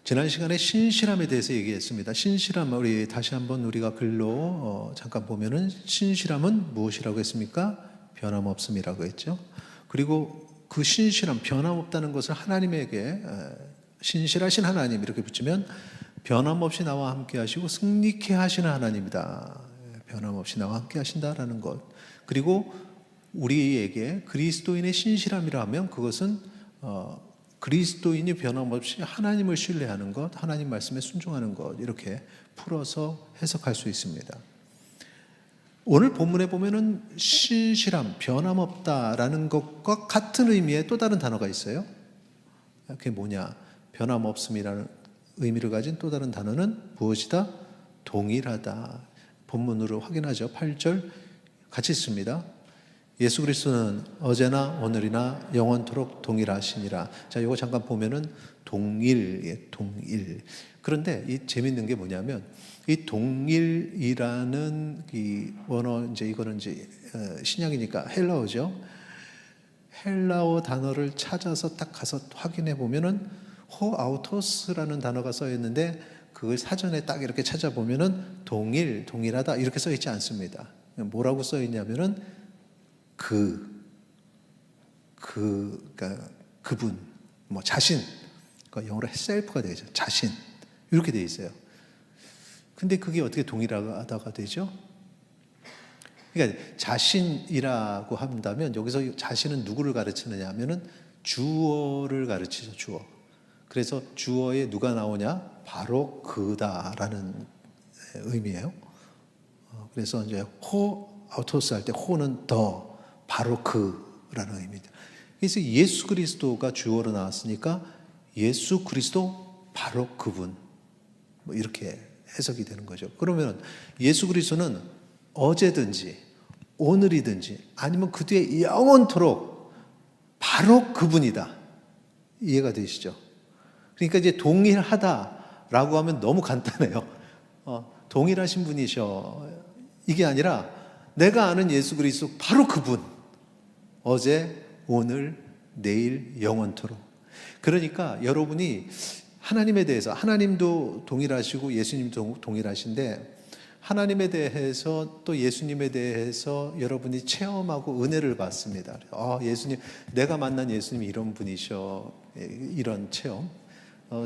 지난 시간에 신실함에 대해서 얘기했습니다. 신실함, 우리 다시 한번 우리가 글로 잠깐 보면은 신실함은 무엇이라고 했습니까? 변함없음이라고 했죠. 그리고 그 신실함, 변함없다는 것을 하나님에게 신실하신 하나님 이렇게 붙이면 변함없이 나와 함께 하시고 승리케 하시는 하나님이다. 변함없이 나와 함께 하신다라는 것. 그리고 우리에게 그리스도인의 신실함이라 하면 그것은 그리스도인이 변함없이 하나님을 신뢰하는 것, 하나님 말씀에 순종하는 것, 이렇게 풀어서 해석할 수 있습니다. 오늘 본문에 보면은 신실함, 변함없다라는 것과 같은 의미의 또 다른 단어가 있어요. 그게 뭐냐? 변함없음이라는 의미를 가진 또 다른 단어는 무엇이다? 동일하다. 본문으로 확인하죠. 8절 같이 읽습니다. 예수 그리스도는 어제나 오늘이나 영원토록 동일하시니라. 자, 이거 잠깐 보면은 동일. 그런데 이 재밌는 게 뭐냐면 이 동일이라는 이 원어 이거는 신약이니까 헬라어죠. 헬라어 단어를 찾아서 딱 가서 확인해 보면은 호아우토스라는 단어가 써 있는데 그걸 사전에 딱 이렇게 찾아보면은 동일하다 이렇게 써 있지 않습니다. 뭐라고 써 있냐면은 그러니까 그분, 자신, 그러니까 영어로 셀프가 되죠. 자신 이렇게 돼 있어요. 근데 그게 어떻게 동일하다가 되죠? 그러니까 자신이라고 한다면 여기서 자신은 누구를 가르치느냐 하면은 주어를 가르치죠. 주어. 그래서 주어에 누가 나오냐? 바로 그다라는 의미예요. 그래서 이제 아우토스 할 때 호는 더, 바로 그라는 의미입니다. 그래서 예수 그리스도가 주어로 나왔으니까 예수 그리스도 바로 그분, 이렇게 해석이 되는 거죠. 그러면 예수 그리스도는 어제든지 오늘이든지 아니면 그 뒤에 영원토록 바로 그분이다. 이해가 되시죠? 그러니까 이제 동일하다라고 하면 너무 간단해요. 동일하신 분이셔. 이게 아니라 내가 아는 예수 그리스도 바로 그분. 어제, 오늘, 내일, 영원토록. 그러니까 여러분이 하나님에 대해서, 하나님도 동일하시고 예수님도 동일하신데 하나님에 대해서 또 예수님에 대해서 여러분이 체험하고 은혜를 받습니다. 예수님, 내가 만난 예수님이 이런 분이셔. 이런 체험.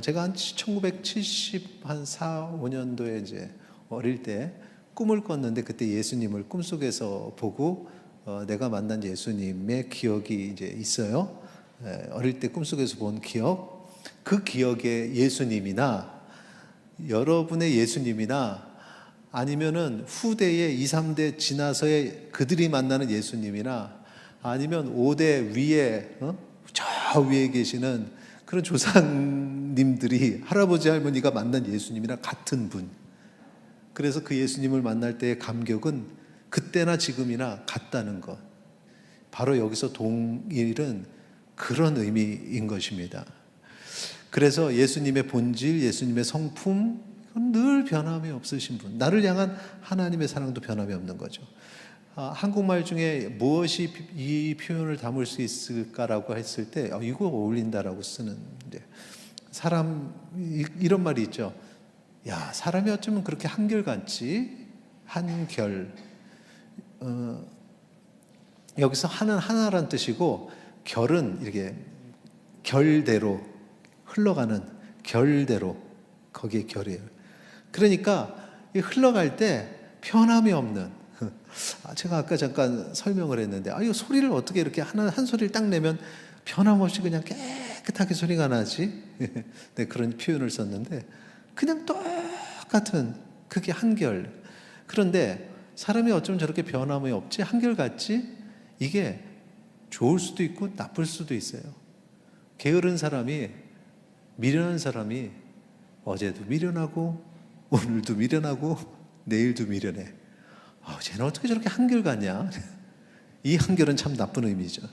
제가 한 1974, 5년도에 이제 어릴 때 꿈을 꿨는데 그때 예수님을 꿈속에서 보고 내가 만난 예수님의 기억이 이제 있어요. 어릴 때 꿈속에서 본 기억. 그 기억의 예수님이나 여러분의 예수님이나 아니면은 후대에 2, 3대 지나서의 그들이 만나는 예수님이나 아니면 5대 위에 저 위에 계시는 그런 조상님들이 할아버지 할머니가 만난 예수님이랑 같은 분. 그래서 그 예수님을 만날 때의 감격은 그때나 지금이나 같다는 것. 바로 여기서 동일은 그런 의미인 것입니다. 그래서 예수님의 본질, 예수님의 성품, 늘 변함이 없으신 분. 나를 향한 하나님의 사랑도 변함이 없는 거죠. 한국말 중에 무엇이 이 표현을 담을 수 있을까라고 했을 때 이거 어울린다라고 쓰는 사람 이런 말이 있죠. 야, 사람이 어쩌면 그렇게 한결같지? 한결. 여기서 하는 하나란 뜻이고 결은 이렇게 결대로 흘러가는 결대로 거기에 결이에요. 그러니까 흘러갈 때 변함이 없는. 제가 아까 잠깐 설명을 했는데 이거 소리를 어떻게 이렇게 한 소리를 딱 내면 변함없이 그냥 깨끗하게 소리가 나지? 네, 그런 표현을 썼는데 그냥 똑같은 그게 한결. 그런데 사람이 어쩌면 저렇게 변함이 없지? 한결같지? 이게 좋을 수도 있고 나쁠 수도 있어요. 게으른 사람이, 미련한 사람이 어제도 미련하고 오늘도 미련하고 내일도 미련해. 쟤는 어떻게 저렇게 한결같냐? 이 한결은 참 나쁜 의미죠.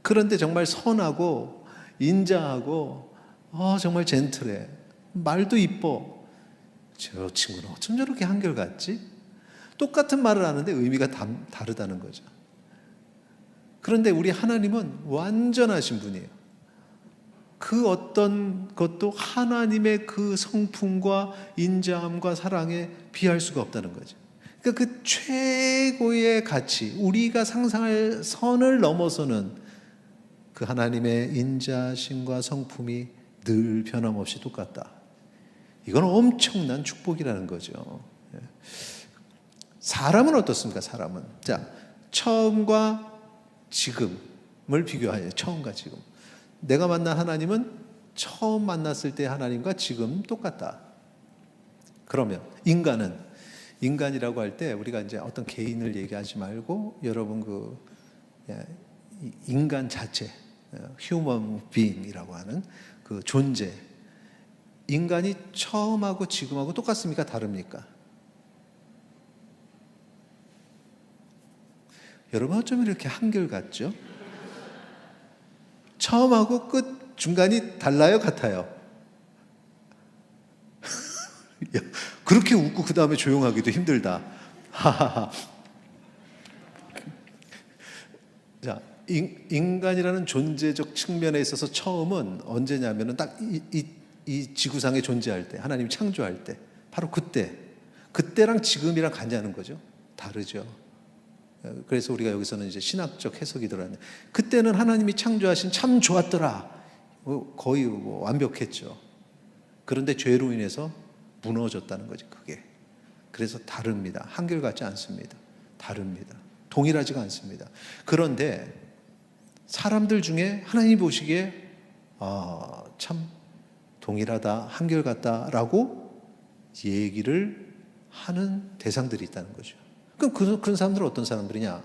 그런데 정말 선하고 인자하고 정말 젠틀해. 말도 이뻐. 저 친구는 어쩜 저렇게 한결같지? 똑같은 말을 하는데 의미가 다르다는 거죠. 그런데 우리 하나님은 완전하신 분이에요. 그 어떤 것도 하나님의 그 성품과 인자함과 사랑에 비할 수가 없다는 거죠. 그러니까 그 최고의 가치, 우리가 상상할 선을 넘어서는 그 하나님의 인자심과 성품이 늘 변함없이 똑같다. 이건 엄청난 축복이라는 거죠. 사람은 어떻습니까? 사람은. 자, 처음과 지금을 비교하여 처음과 지금. 내가 만난 하나님은 처음 만났을 때 하나님과 지금 똑같다. 그러면 인간이라고 할 때 우리가 이제 어떤 개인을 얘기하지 말고 여러분 인간 자체, human being이라고 하는 그 존재. 인간이 처음하고 지금하고 똑같습니까? 다릅니까? 여러분 어쩜 이렇게 한결같죠? 처음하고 끝 중간이 달라요? 같아요? 그렇게 웃고 그 다음에 조용하기도 힘들다. 자, 인간이라는 존재적 측면에 있어서 처음은 언제냐면은 딱 이 지구상에 존재할 때, 하나님이 창조할 때, 바로 그때랑 지금이랑 같냐는 거죠. 다르죠. 그래서 우리가 여기서는 이제 신학적 해석이 들어가는데, 그때는 하나님이 창조하신 참 좋았더라. 거의 완벽했죠. 그런데 죄로 인해서 무너졌다는 거지, 그게. 그래서 다릅니다. 한결같지 않습니다. 다릅니다. 동일하지가 않습니다. 그런데 사람들 중에 하나님이 보시기에 참 동일하다, 한결같다라고 얘기를 하는 대상들이 있다는 거죠. 그럼 그런 사람들은 어떤 사람들이냐?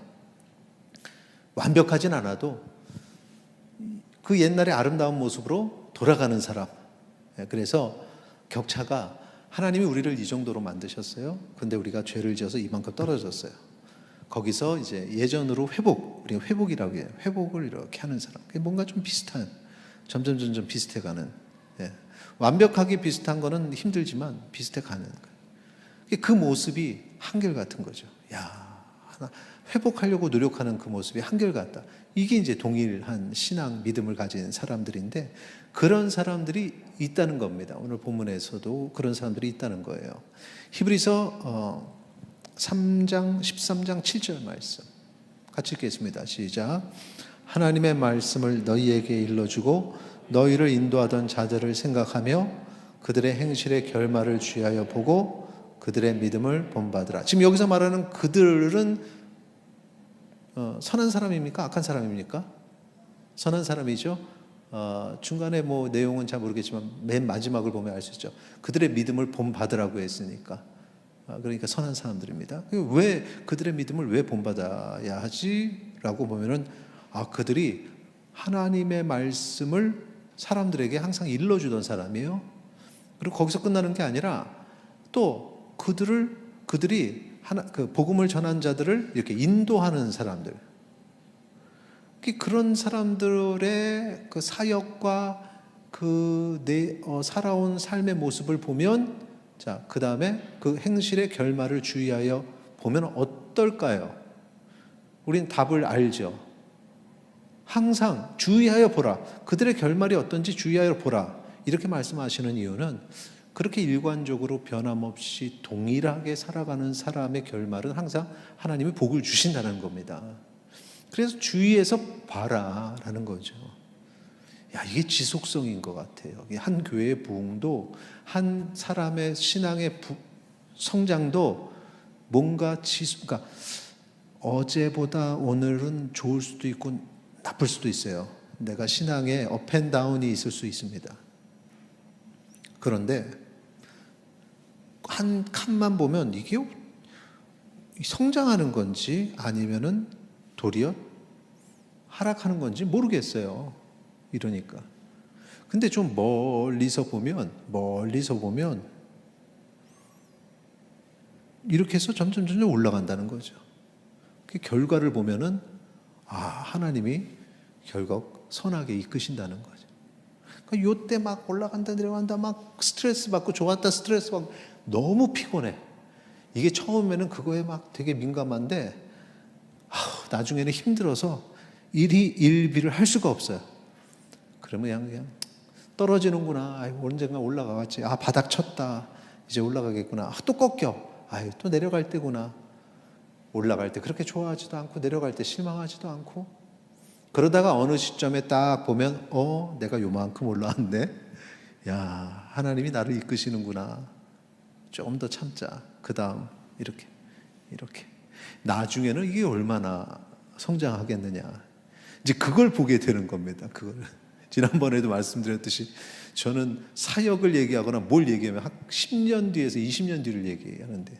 완벽하진 않아도 그 옛날의 아름다운 모습으로 돌아가는 사람. 그래서 격차가, 하나님이 우리를 이 정도로 만드셨어요. 근데 우리가 죄를 지어서 이만큼 떨어졌어요. 거기서 이제 예전으로 우리가 회복이라고 해요. 회복을 이렇게 하는 사람. 뭔가 좀 비슷한, 점점 비슷해가는. 완벽하게 비슷한 거는 힘들지만 비슷해가는 거예요. 그 모습이 한결같은 거죠. 하나 회복하려고 노력하는 그 모습이 한결같다. 이게 이제 동일한 신앙, 믿음을 가진 사람들인데, 그런 사람들이 있다는 겁니다. 오늘 본문에서도 그런 사람들이 있다는 거예요. 히브리서 3장 13장 7절 말씀 같이 읽겠습니다. 시작. 하나님의 말씀을 너희에게 일러주고 너희를 인도하던 자들을 생각하며 그들의 행실의 결말을 주의하여 보고 그들의 믿음을 본받으라. 지금 여기서 말하는 그들은 선한 사람입니까? 악한 사람입니까? 선한 사람이죠. 중간에 내용은 잘 모르겠지만 맨 마지막을 보면 알 수 있죠. 그들의 믿음을 본받으라고 했으니까. 그러니까 선한 사람들입니다. 왜 그들의 믿음을 왜 본받아야 하지? 라고 보면은 그들이 하나님의 말씀을 사람들에게 항상 일러주던 사람이에요. 그리고 거기서 끝나는 게 아니라 또 그들이 그 복음을 전한 자들을 이렇게 인도하는 사람들. 그런 사람들의 그 사역과 살아온 삶의 모습을 보면, 자, 그 다음에 그 행실의 결말을 주의하여 보면 어떨까요? 우린 답을 알죠. 항상 주의하여 보라. 그들의 결말이 어떤지 주의하여 보라. 이렇게 말씀하시는 이유는 그렇게 일관적으로 변함없이 동일하게 살아가는 사람의 결말은 항상 하나님이 복을 주신다는 겁니다. 그래서 주의해서 봐라라는 거죠. 이게 지속성인 것 같아요. 한 교회의 부흥도, 한 사람의 신앙의 성장도 뭔가 그러니까 어제보다 오늘은 좋을 수도 있고 나쁠 수도 있어요. 내가 신앙에 업앤다운이 있을 수 있습니다. 그런데 한 칸만 보면 이게 성장하는 건지 아니면은 도리어 하락하는 건지 모르겠어요. 이러니까. 근데 좀 멀리서 보면 이렇게 해서 점점 올라간다는 거죠. 그 결과를 보면은 하나님이 결국 선하게 이끄신다는 거죠. 그러니까 요때 막 올라간다 내려간다 막 스트레스 받고 좋았다 스트레스 받고 너무 피곤해. 이게 처음에는 그거에 막 되게 민감한데 나중에는 힘들어서 일비를 할 수가 없어요. 그러면 그냥 떨어지는구나. 아이고, 언젠가 올라가겠지. 아, 바닥 쳤다. 이제 올라가겠구나. 아, 또 꺾여. 아유, 또 내려갈 때구나. 올라갈 때 그렇게 좋아하지도 않고 내려갈 때 실망하지도 않고, 그러다가 어느 시점에 딱 보면 내가 요만큼 올라왔네. 야, 하나님이 나를 이끄시는구나. 좀 더 참자. 그 다음 이렇게 나중에는 이게 얼마나 성장하겠느냐. 이제 그걸 보게 되는 겁니다. 그걸. 지난번에도 말씀드렸듯이 저는 사역을 얘기하거나 뭘 얘기하면 한 10년 뒤에서 20년 뒤를 얘기하는데,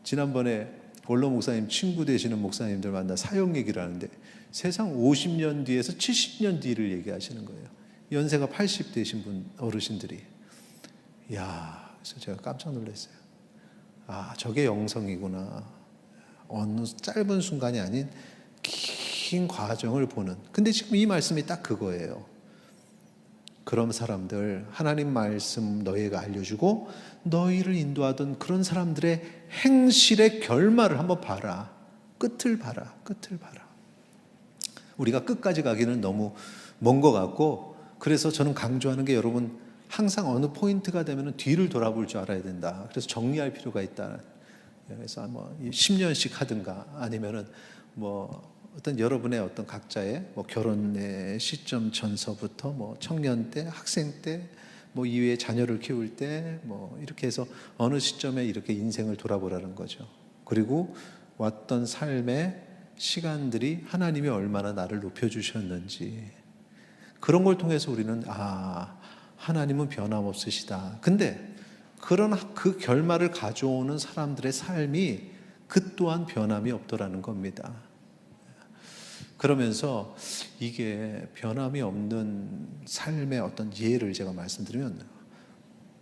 지난번에 원로 목사님 친구 되시는 목사님들 만나 사역 얘기를 하는데 세상 50년 뒤에서 70년 뒤를 얘기하시는 거예요. 연세가 80 되신 분, 어르신들이. 이야, 그래서 제가 깜짝 놀랐어요. 아, 저게 영성이구나. 어느 짧은 순간이 아닌 긴 과정을 보는. 근데 지금 이 말씀이 딱 그거예요. 그런 사람들, 하나님 말씀 너희가 알려주고 너희를 인도하던 그런 사람들의 행실의 결말을 한번 봐라. 끝을 봐라. 우리가 끝까지 가기는 너무 먼 것 같고, 그래서 저는 강조하는 게, 여러분 항상 어느 포인트가 되면 뒤를 돌아볼 줄 알아야 된다. 그래서 정리할 필요가 있다. 그래서 10년씩 하든가, 아니면은 어떤 여러분의 어떤 각자의 결혼의 시점 전서부터 청년 때, 학생 때, 이후에 자녀를 키울 때, 이렇게 해서 어느 시점에 이렇게 인생을 돌아보라는 거죠. 그리고 왔던 삶의 시간들이 하나님이 얼마나 나를 높여주셨는지, 그런 걸 통해서 우리는 하나님은 변함없으시다. 근데 그런 그 결말을 가져오는 사람들의 삶이 그 또한 변함이 없더라는 겁니다. 그러면서 이게 변함이 없는 삶의 어떤 예를 제가 말씀드리면,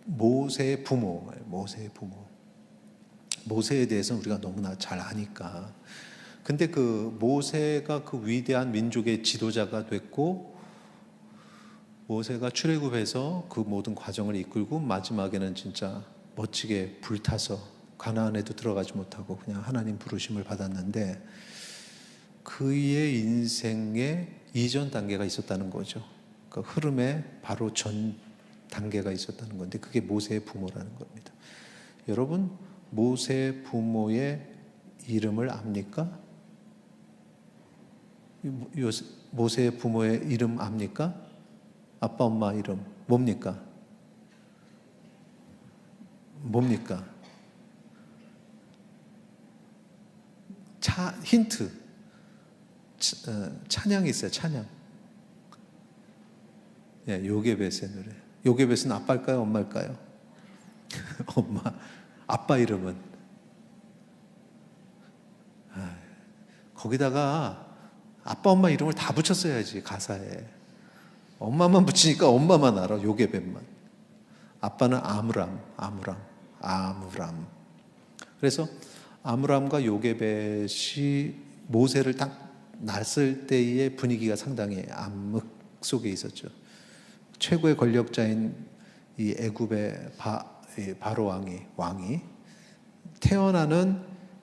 모세의 부모. 모세에 대해서 우리가 너무나 잘 아니까. 근데 그 모세가 그 위대한 민족의 지도자가 됐고, 모세가 출애굽해서 그 모든 과정을 이끌고 마지막에는 진짜 멋지게 불타서 가나안에도 들어가지 못하고 그냥 하나님 부르심을 받았는데, 그의 인생에 이전 단계가 있었다는 거죠. 그 흐름에 바로 전 단계가 있었다는 건데, 그게 모세의 부모라는 겁니다. 여러분, 모세의 부모의 이름을 압니까? 모세의 부모의 이름 압니까? 아빠 엄마 이름 뭡니까? 힌트. 찬양이 있어요. 찬양. 요게벳의 노래. 요게벳은 아빠일까요? 엄마일까요? 엄마. 아빠 이름은 거기다가 아빠 엄마 이름을 다 붙였어야지, 가사에. 엄마만 붙이니까 엄마만 알아, 요게벳만. 아빠는 아므람. 그래서 아므람과 요게벳이 모세를 딱 낳았을 때의 분위기가 상당히 암흑 속에 있었죠. 최고의 권력자인 이 애굽의 바로 왕이 태어나는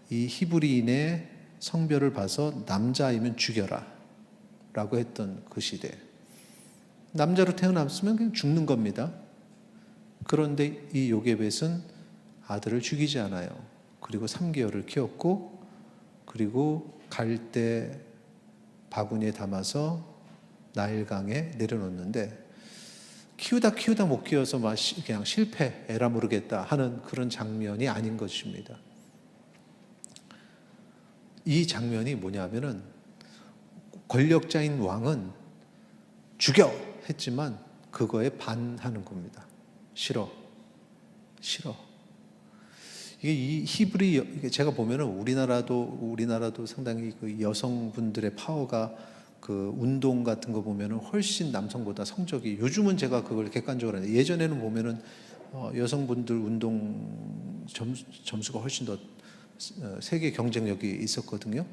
이 히브리인의 성별을 봐서 남자이면 죽여라 라고 했던 그 시대. 남자로 태어났으면 그냥 죽는 겁니다. 그런데 이 요게벳은 아들을 죽이지 않아요. 그리고 3개월을 키웠고, 그리고 갈 때 바구니에 담아서 나일강에 내려놓는데, 키우다 못 키워서 그냥 실패, 에라 모르겠다 하는 그런 장면이 아닌 것입니다. 이 장면이 뭐냐면은, 권력자인 왕은 죽여 했지만 그거에 반하는 겁니다. 싫어. 이게 이 히브리, 제가 보면은 우리나라도 상당히 그 여성분들의 파워가, 그 운동 같은 거 보면은 훨씬 남성보다 성적이, 요즘은 제가 그걸 객관적으로 하는데, 예전에는 보면은 여성분들 운동 점수가 훨씬 더 세계 경쟁력이 있었거든요.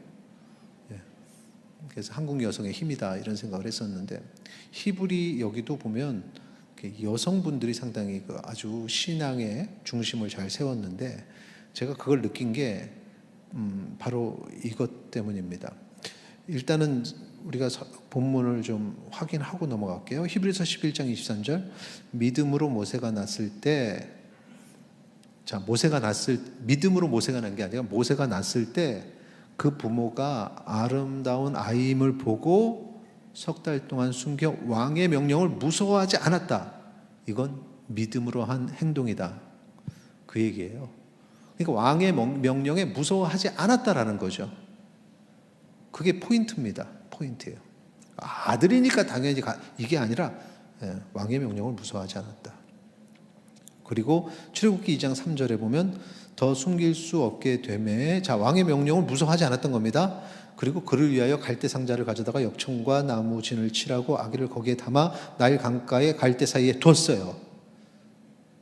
그래서 한국 여성의 힘이다 이런 생각을 했었는데, 히브리 여기도 보면 여성분들이 상당히 아주 신앙의 중심을 잘 세웠는데, 제가 그걸 느낀 게 바로 이것 때문입니다. 일단은 우리가 본문을 좀 확인하고 넘어갈게요. 히브리서 11장 23절. 믿음으로 모세가 났을 때, 믿음으로 모세가 난 게 아니라 모세가 났을 때 그 부모가 아름다운 아이임을 보고 석 달 동안 숨겨 왕의 명령을 무서워하지 않았다. 이건 믿음으로 한 행동이다. 그 얘기예요. 그러니까 왕의 명령에 무서워하지 않았다라는 거죠. 그게 포인트입니다. 포인트예요. 아들이니까 당연히 이게 아니라 왕의 명령을 무서워하지 않았다. 그리고 출애굽기 2장 3절에 보면 더 숨길 수 없게 되매, 왕의 명령을 무서워하지 않았던 겁니다. 그리고 그를 위하여 갈대 상자를 가져다가 역청과 나무 진을 칠하고 아기를 거기에 담아 나일 강가에 갈대 사이에 뒀어요.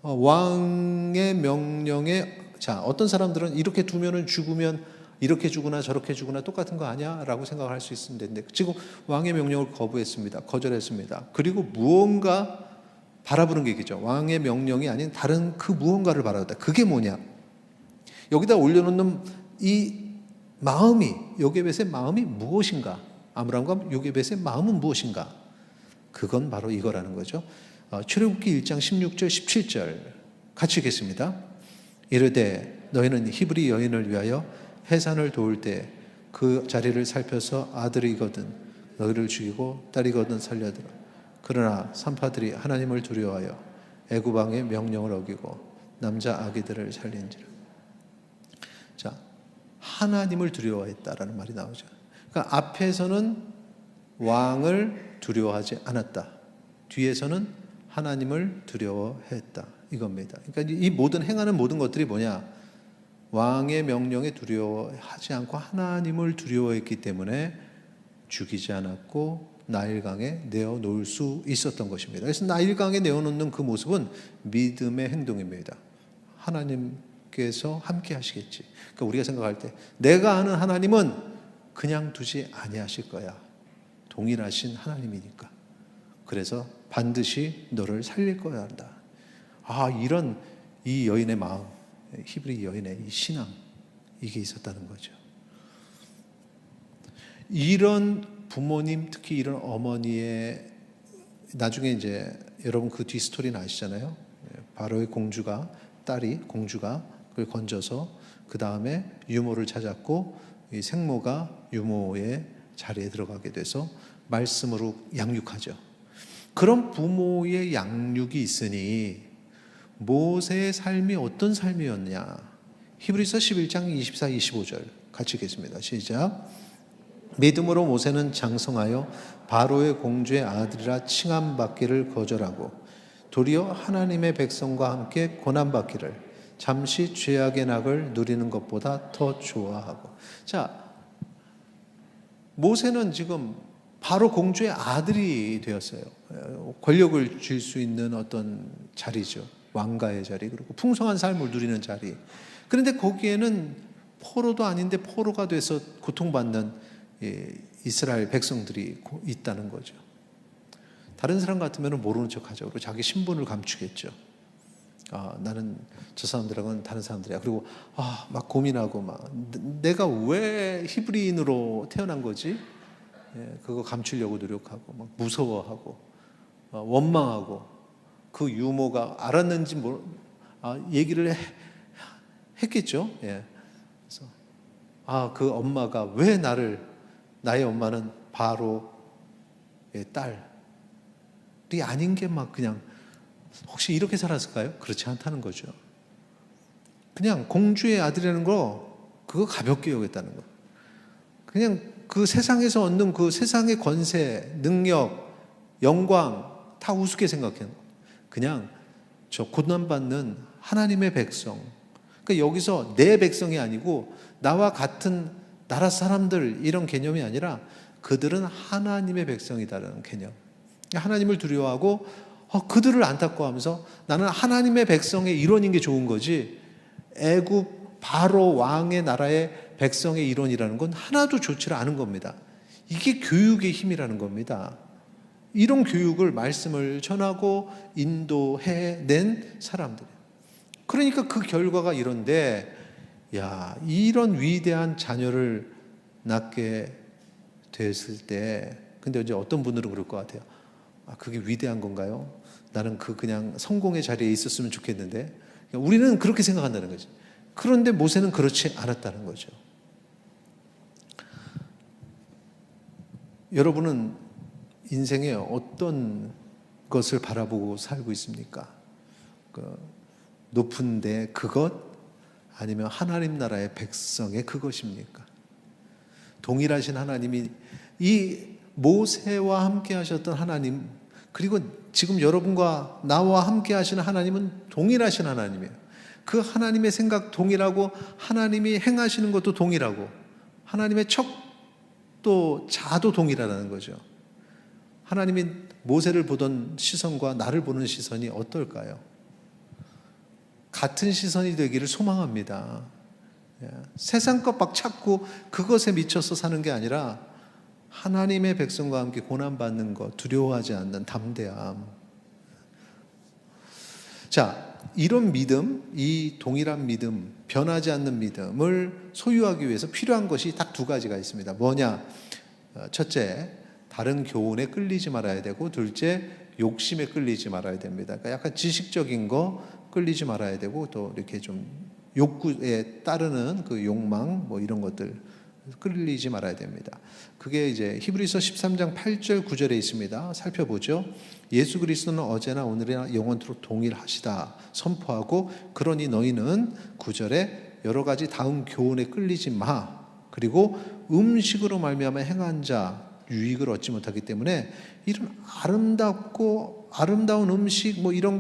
왕의 명령에, 어떤 사람들은 이렇게 두면은 죽으면 이렇게 죽으나 저렇게 죽으나 똑같은 거 아니야? 라고 생각할 수 있는데 지금 왕의 명령을 거절했습니다. 그리고 무언가 바라보는 게 있겠죠. 왕의 명령이 아닌 다른 그 무언가를 바라봤다. 그게 뭐냐? 여기다 올려놓는 이 마음이, 요게벳의 마음이 무엇인가? 아므람과 요게벳의 마음은 무엇인가? 그건 바로 이거라는 거죠. 출애굽기 1장 16절 17절 같이 읽겠습니다. 이르되 너희는 히브리 여인을 위하여 해산을 도울 때 그 자리를 살펴서 아들이거든 너희를 죽이고 딸이거든 살려들어. 그러나 산파들이 하나님을 두려워하여 애굽 왕의 명령을 어기고 남자 아기들을 살린지라. 하나님을 두려워했다라는 말이 나오죠. 그러니까 앞에서는 왕을 두려워하지 않았다. 뒤에서는 하나님을 두려워했다. 이겁니다. 그러니까 이 모든 행하는 모든 것들이 뭐냐? 왕의 명령에 두려워하지 않고 하나님을 두려워했기 때문에 죽이지 않았고 나일강에 내어놓을 수 있었던 것입니다. 그래서 나일강에 내어놓는 그 모습은 믿음의 행동입니다. 하나님께서 함께 하시겠지. 그러니까 우리가 생각할 때 내가 아는 하나님은 그냥 두지 아니하실 거야. 동일하신 하나님이니까. 그래서 반드시 너를 살릴 거야 한다. 이런 이 여인의 마음, 히브리 여인의 이 신앙, 이게 있었다는 거죠. 이런 부모님, 특히 이런 어머니의, 나중에 이제 여러분 그 뒤 스토리는 아시잖아요. 바로의 공주가 그걸 건져서 그 다음에 유모를 찾았고 이 생모가 유모의 자리에 들어가게 돼서 말씀으로 양육하죠. 그런 부모의 양육이 있으니 모세의 삶이 어떤 삶이었냐? 히브리서 11장 24, 25절 같이 읽겠습니다. 시작. 믿음으로 모세는 장성하여 바로의 공주의 아들이라 칭함받기를 거절하고 도리어 하나님의 백성과 함께 고난받기를 잠시 죄악의 낙을 누리는 것보다 더 좋아하고. 모세는 지금 바로 공주의 아들이 되었어요. 권력을 줄 수 있는 어떤 자리죠. 왕가의 자리, 그리고 풍성한 삶을 누리는 자리. 그런데 거기에는 포로도 아닌데 포로가 돼서 고통받는 이스라엘 백성들이 있다는 거죠. 다른 사람 같으면 모르는 척하죠. 그리고 자기 신분을 감추겠죠. 나는 저 사람들하고는 다른 사람들이야. 그리고 막 고민하고 내가 왜 히브리인으로 태어난 거지? 그거 감추려고 노력하고 막 무서워하고 원망하고 그 유모가 알았는지 얘기를 했겠죠. 그래서 그 엄마가 왜 나의 엄마는 바로의 딸이 아닌 게 그냥 혹시 이렇게 살았을까요? 그렇지 않다는 거죠. 그냥 공주의 아들이라는 그거 가볍게 여겼다는 거. 그냥 그 세상에서 얻는 그 세상의 권세, 능력, 영광 다 우습게 생각해요. 그냥 저 고난받는 하나님의 백성. 그러니까 여기서 내 백성이 아니고 나와 같은 나라 사람들 이런 개념이 아니라 그들은 하나님의 백성이다라는 개념. 하나님을 두려워하고 그들을 안타까워하면서 나는 하나님의 백성의 일원인 게 좋은 거지 애굽 바로 왕의 나라의 백성의 일원이라는 건 하나도 좋지를 않은 겁니다. 이게 교육의 힘이라는 겁니다. 이런 교육을 말씀을 전하고 인도해낸 사람들이에요. 그러니까 그 결과가 이런데 이런 위대한 자녀를 낳게 됐을 때 근데 이제 어떤 분들은 그럴 것 같아요. 아, 그게 위대한 건가요? 나는 그냥 성공의 자리에 있었으면 좋겠는데. 우리는 그렇게 생각한다는 거지. 그런데 모세는 그렇지 않았다는 거죠. 여러분은 인생에 어떤 것을 바라보고 살고 있습니까? 높은 데 그것, 아니면 하나님 나라의 백성의 그것입니까? 동일하신 하나님이, 이 모세와 함께 하셨던 하나님, 그리고 지금 여러분과 나와 함께 하시는 하나님은 동일하신 하나님이에요. 그 하나님의 생각 동일하고, 하나님이 행하시는 것도 동일하고, 하나님의 척도 자도 동일하다는 거죠. 하나님이 모세를 보던 시선과 나를 보는 시선이 어떨까요? 같은 시선이 되기를 소망합니다. 세상 것 막 찾고 그것에 미쳐서 사는 게 아니라 하나님의 백성과 함께 고난받는 것, 두려워하지 않는 담대함. 자, 이런 믿음, 이 동일한 믿음, 변하지 않는 믿음을 소유하기 위해서 필요한 것이 딱 두 가지가 있습니다. 뭐냐? 첫째, 다른 교훈에 끌리지 말아야 되고, 둘째, 욕심에 끌리지 말아야 됩니다. 그러니까 약간 지식적인 거 끌리지 말아야 되고, 또 이렇게 좀 욕구에 따르는 그 욕망, 뭐 이런 것들 끌리지 말아야 됩니다. 그게 이제 히브리서 13장 8절 9절에 있습니다. 살펴보죠. 예수 그리스도는 어제나 오늘이나 영원토록 동일하시다 선포하고, 그러니 너희는 9절에 여러 가지 다음 교훈에 끌리지 마. 그리고 음식으로 말미암아 행한 자 유익을 얻지 못하기 때문에 이런 아름다운 음식 뭐 이런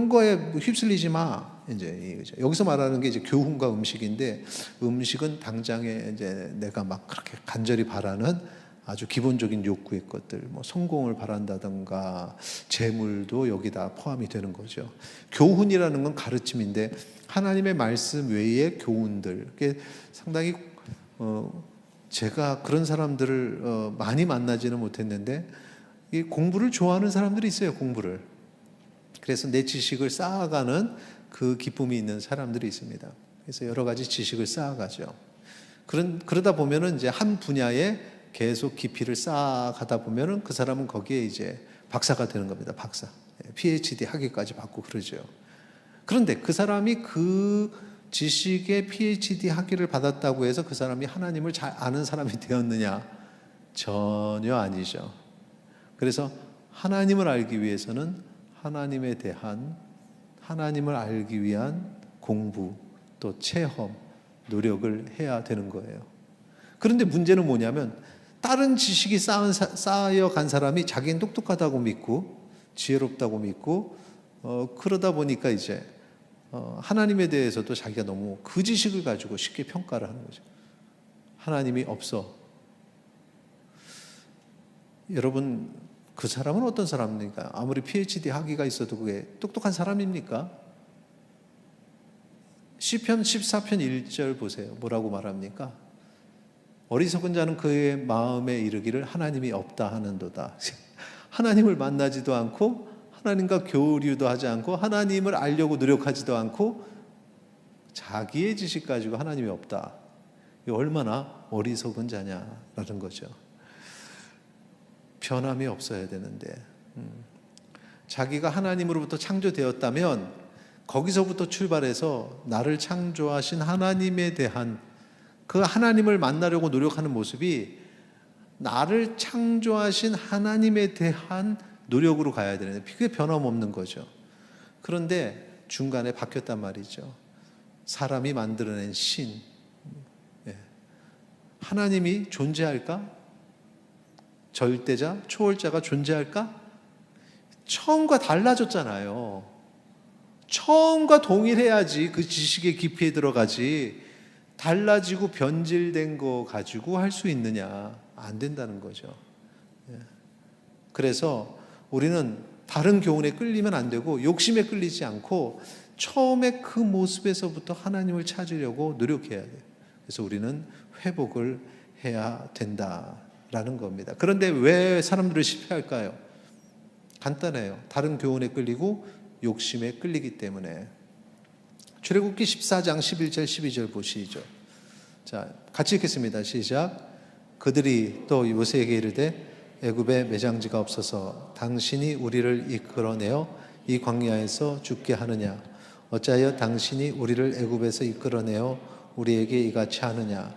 거에 휩쓸리지 마. 이제 여기서 말하는 게 이제 교훈과 음식인데, 음식은 당장에 이제 내가 막 그렇게 간절히 바라는 아주 기본적인 욕구의 것들, 뭐 성공을 바란다든가 재물도 여기다 포함이 되는 거죠. 교훈이라는 건 가르침인데, 하나님의 말씀 외의 교훈들, 그게 상당히 제가 그런 사람들을 많이 만나지는 못했는데, 이 공부를 좋아하는 사람들이 있어요. 공부를. 그래서 내 지식을 쌓아가는 그 기쁨이 있는 사람들이 있습니다. 그래서 여러 가지 지식을 쌓아가죠. 그러다 보면은 이제 한 분야에 계속 깊이를 쌓아가다 보면은 그 사람은 거기에 이제 박사가 되는 겁니다. 박사. PhD 학위까지 받고 그러죠. 그런데 그 사람이 그 지식의 PhD 학위를 받았다고 해서 그 사람이 하나님을 잘 아는 사람이 되었느냐? 전혀 아니죠. 그래서 하나님을 알기 위해서는 하나님을 알기 위한 공부, 또 체험, 노력을 해야 되는 거예요. 그런데 문제는 뭐냐면, 다른 지식이 쌓여간 사람이 자기는 똑똑하다고 믿고 지혜롭다고 믿고 그러다 보니까 이제 하나님에 대해서도 자기가 너무 그 지식을 가지고 쉽게 평가를 하는 거죠. 하나님이 없어. 여러분, 그 사람은 어떤 사람입니까? 아무리 PhD 학위가 있어도 그게 똑똑한 사람입니까? 시편 14편 1절 보세요. 뭐라고 말합니까? 어리석은 자는 그의 마음에 이르기를 하나님이 없다 하는도다. 하나님을 만나지도 않고, 하나님과 교류도 하지 않고, 하나님을 알려고 노력하지도 않고, 자기의 지식 가지고 하나님이 없다. 이게 얼마나 어리석은 자냐라는 거죠. 변함이 없어야 되는데, 자기가 하나님으로부터 창조되었다면 거기서부터 출발해서 나를 창조하신 하나님에 대한, 그 하나님을 만나려고 노력하는 모습이 나를 창조하신 하나님에 대한 노력으로 가야 되는데, 그게 변함없는 거죠. 그런데 중간에 바뀌었단 말이죠. 사람이 만들어낸 신, 하나님이 존재할까? 절대자, 초월자가 존재할까? 처음과 달라졌잖아요. 처음과 동일해야지 그 지식의 깊이에 들어가지, 달라지고 변질된 거 가지고 할 수 있느냐? 안 된다는 거죠. 그래서 우리는 다른 교훈에 끌리면 안 되고, 욕심에 끌리지 않고 처음에 그 모습에서부터 하나님을 찾으려고 노력해야 돼요. 그래서 우리는 회복을 해야 된다라는 겁니다. 그런데 왜 사람들은 실패할까요? 간단해요. 다른 교훈에 끌리고 욕심에 끌리기 때문에. 출애굽기 14장 11절 12절 보시죠. 자, 같이 읽겠습니다. 시작. 그들이 또 모세에게 이르되 애굽에 매장지가 없어서 당신이 우리를 이끌어내어 이 광야에서 죽게 하느냐? 어찌하여 당신이 우리를 애굽에서 이끌어내어 우리에게 이같이 하느냐?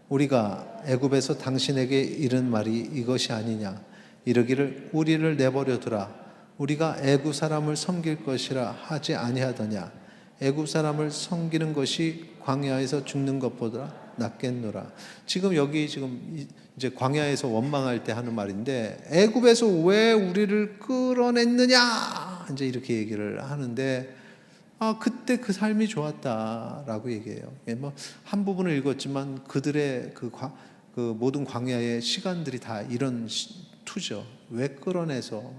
우리가 애굽에서 당신에게 이른 말이 이것이 아니냐? 이르기를 우리를 내버려 두라. 우리가 애굽 사람을 섬길 것이라 하지 아니하더냐? 애굽 사람을 섬기는 것이 광야에서 죽는 것보다 낫겠노라. 지금 여기 이제 광야에서 원망할 때 하는 말인데, 애굽에서 왜 우리를 끌어냈느냐? 이제 이렇게 얘기를 하는데, 그때 그 삶이 좋았다라고 얘기해요. 뭐 한 부분을 읽었지만 그들의 그 모든 광야의 시간들이 다 이런 투죠. 왜 끌어내서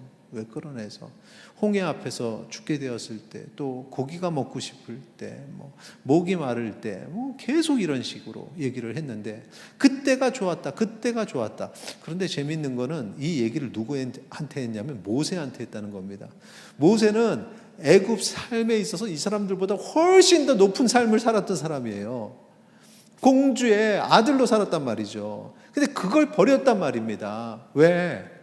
홍해 앞에서 죽게 되었을 때, 또 고기가 먹고 싶을 때, 목이 마를 때, 계속 이런 식으로 얘기를 했는데, 그때가 좋았다. 그런데 재밌는 거는 이 얘기를 누구한테 했냐면 모세한테 했다는 겁니다. 모세는 애굽 삶에 있어서 이 사람들보다 훨씬 더 높은 삶을 살았던 사람이에요. 공주의 아들로 살았단 말이죠. 근데 그걸 버렸단 말입니다. 왜?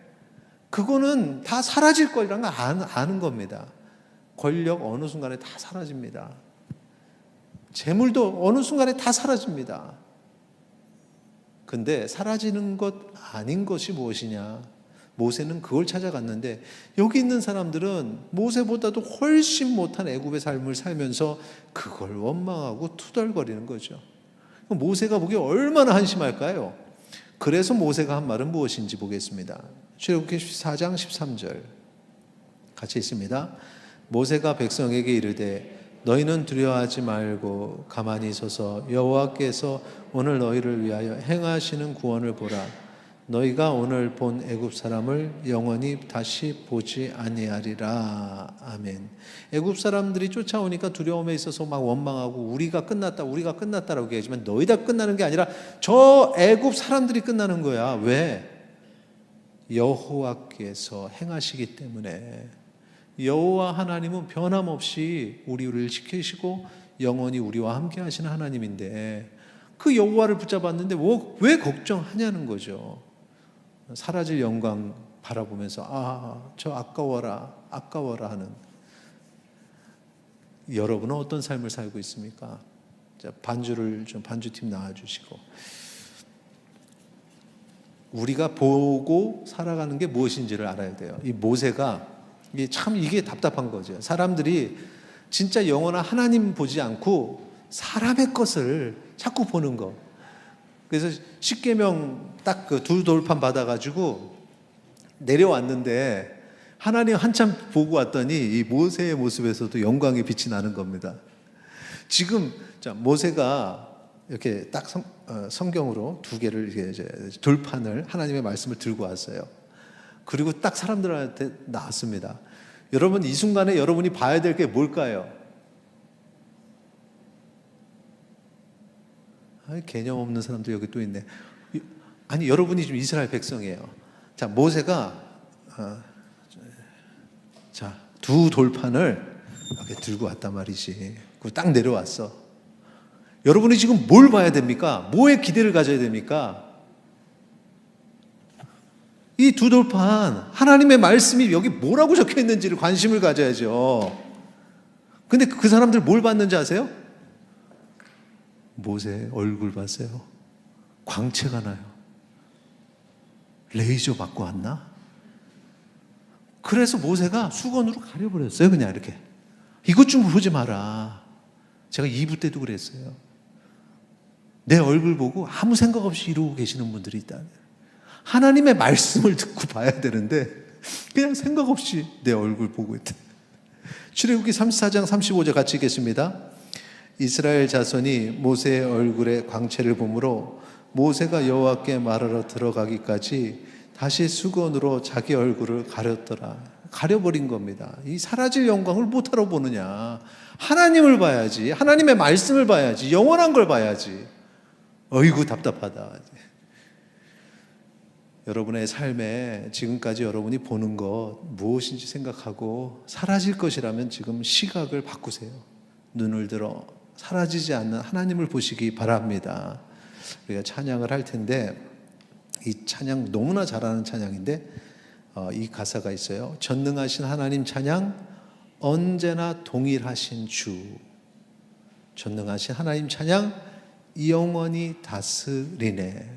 그거는 다 사라질 거라는 걸 아는 겁니다. 권력 어느 순간에 다 사라집니다. 재물도 어느 순간에 다 사라집니다. 근데 사라지는 것 아닌 것이 무엇이냐? 모세는 그걸 찾아갔는데, 여기 있는 사람들은 모세보다도 훨씬 못한 애굽의 삶을 살면서 그걸 원망하고 투덜거리는 거죠. 모세가 보기에 얼마나 한심할까요? 그래서 모세가 한 말은 무엇인지 보겠습니다. 출애굽기 4장 13절 같이 있습니다. 모세가 백성에게 이르되 너희는 두려워하지 말고 가만히 서서 여호와께서 오늘 너희를 위하여 행하시는 구원을 보라. 너희가 오늘 본 애굽 사람을 영원히 다시 보지 아니하리라. 아멘. 애굽 사람들이 쫓아오니까 두려움에 있어서 막 원망하고 우리가 끝났다라고 얘기하지만 너희 다 끝나는 게 아니라 저 애굽 사람들이 끝나는 거야. 왜? 여호와께서 행하시기 때문에. 여호와 하나님은 변함없이 우리를 지키시고 영원히 우리와 함께 하시는 하나님인데, 그 여호와를 붙잡았는데 왜 걱정하냐는 거죠. 사라질 영광 바라보면서 저 아까워라 하는. 여러분은 어떤 삶을 살고 있습니까? 자, 반주팀 나와주시고. 우리가 보고 살아가는 게 무엇인지를 알아야 돼요. 이 모세가 이게 답답한 거죠. 사람들이 진짜 영원한 하나님 보지 않고 사람의 것을 자꾸 보는 거. 그래서 십계명 딱 그 두 돌판 받아가지고 내려왔는데, 하나님 한참 보고 왔더니 이 모세의 모습에서도 영광의 빛이 나는 겁니다. 지금 모세가 이렇게 딱 성경으로 두 개를 이제 돌판을, 하나님의 말씀을 들고 왔어요. 그리고 딱 사람들한테 나왔습니다. 여러분, 이 순간에 여러분이 봐야 될 게 뭘까요? 개념 없는 사람도 여기 또 있네. 아니, 여러분이 지금 이스라엘 백성이에요. 자, 모세가 두 돌판을 이렇게 들고 왔단 말이지. 그리고 딱 내려왔어. 여러분이 지금 뭘 봐야 됩니까? 뭐에 기대를 가져야 됩니까? 이 두 돌판, 하나님의 말씀이 여기 뭐라고 적혀 있는지를 관심을 가져야죠. 근데 그 사람들 뭘 봤는지 아세요? 모세 얼굴 봤어요. 광채가 나요. 레이저 맞고 왔나? 그래서 모세가 수건으로 가려버렸어요. 그냥 이렇게. 이것 좀 보지 마라. 제가 2부 때도 그랬어요. 내 얼굴 보고 아무 생각 없이 이러고 계시는 분들이 있다. 하나님의 말씀을 듣고 봐야 되는데 그냥 생각 없이 내 얼굴 보고 있다. 출애굽기 34장 35절 같이 읽겠습니다. 이스라엘 자손이 모세의 얼굴에 광채를 보므로 모세가 여호와께 말하러 들어가기까지 다시 수건으로 자기 얼굴을 가렸더라. 가려버린 겁니다. 이 사라질 영광을 못하러 보느냐. 하나님을 봐야지. 하나님의 말씀을 봐야지. 영원한 걸 봐야지. 어이구 답답하다. 여러분의 삶에 지금까지 여러분이 보는 것 무엇인지 생각하고, 사라질 것이라면 지금 시각을 바꾸세요. 눈을 들어 사라지지 않는 하나님을 보시기 바랍니다. 우리가 찬양을 할 텐데, 이 찬양 너무나 잘하는 찬양인데 이 가사가 있어요. 전능하신 하나님 찬양, 언제나 동일하신 주. 전능하신 하나님 찬양, 영원히 다스리네.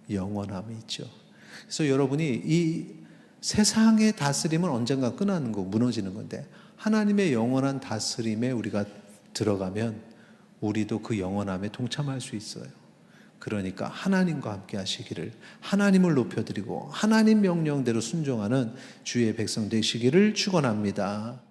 영원함이 있죠. 그래서 여러분이 이 세상의 다스림은 언젠가 끝나는 거고 무너지는 건데, 하나님의 영원한 다스림에 우리가 들어가면 우리도 그 영원함에 동참할 수 있어요. 그러니까 하나님과 함께 하시기를, 하나님을 높여드리고 하나님 명령대로 순종하는 주의 백성 되시기를 축원합니다.